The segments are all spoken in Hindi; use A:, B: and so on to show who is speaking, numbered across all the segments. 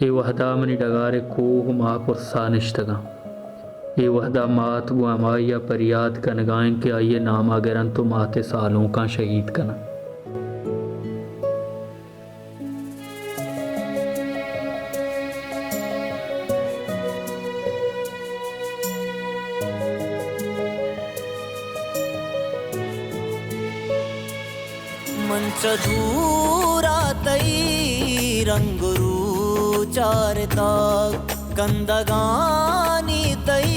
A: ए वहदा मनी डगारे कोह महापुरसा निष्ठगा ए वहदा मात वो अमाया परियाद कनगाएं के आइए नामा गरन तो माते सालों का शहीद कना।
B: मंच धूरा तई रंगरू चारता कंदगानी तई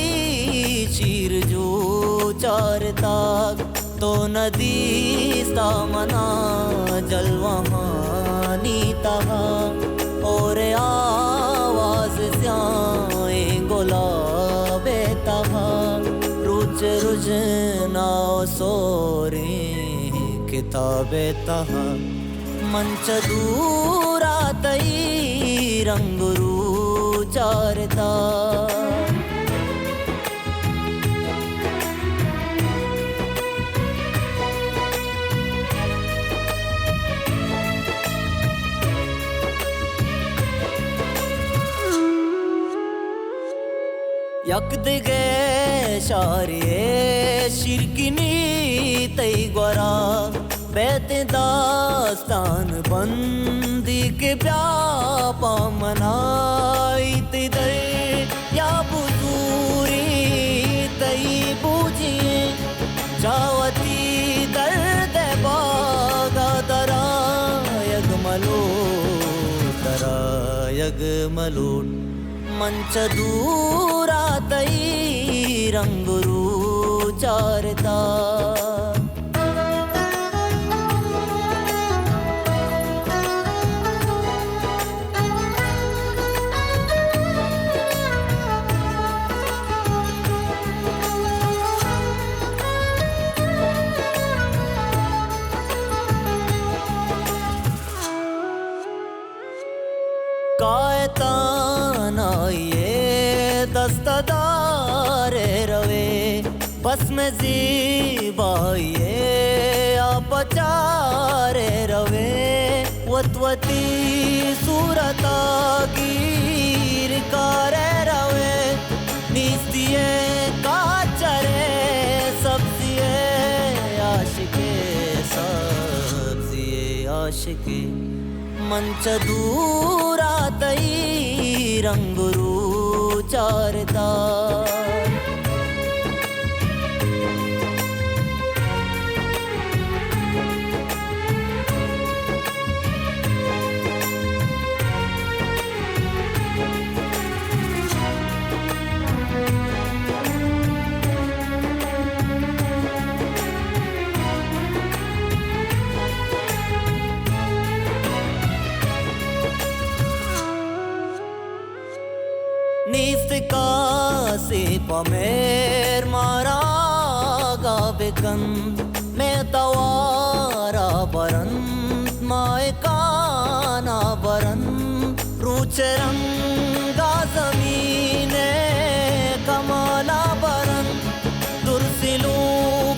B: चीर जो चारता तो नदी सामना जलवहानी तहा और आवाज स्याए गुलाबे तहा रुच रुच नाव सोरे किताबे तहा मंच दूरा तई रंगरू चारता यक दिगे शारिये शिरकिनी तई ग्वरा बैते दास्तान बंदी के प्यापा मनाई तिदर या बुजूरी तई बूझी जावती दर्द बागा दरायग मलोट मंच दूरा तई रंगरू चारता कायताना ये दस्तदारे रवे बस में जीबाए अपचारे रवे वतवती सूरता गिर करे रवे निस्तिये काचरे सब्जिये आशिके मंच दूरा तई रंगरू चारता निस्का से पमेर मारा गाबेकन मैं तवारा बरन माए काना बरन रूच रंगा जमीने कमाला बरन दुर्सिलू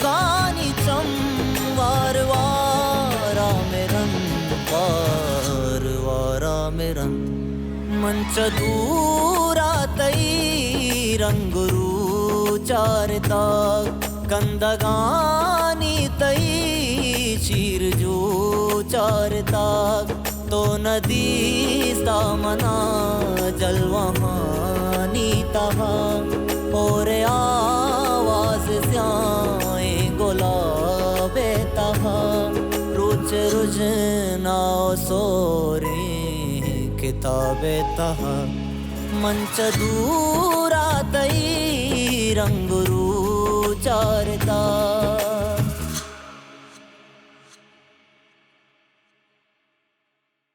B: गानी चम वारवारा मेरन मंच दूरा तई रंगरू चारता कंदगानी तई चीर जो चारता तो नदी सामना जलवहानी तहा और आवाज स्याए गुलाबे तहा रुच रुच नाव सोरे किताबे तहा मंच दूरा तई रंगरू चारता।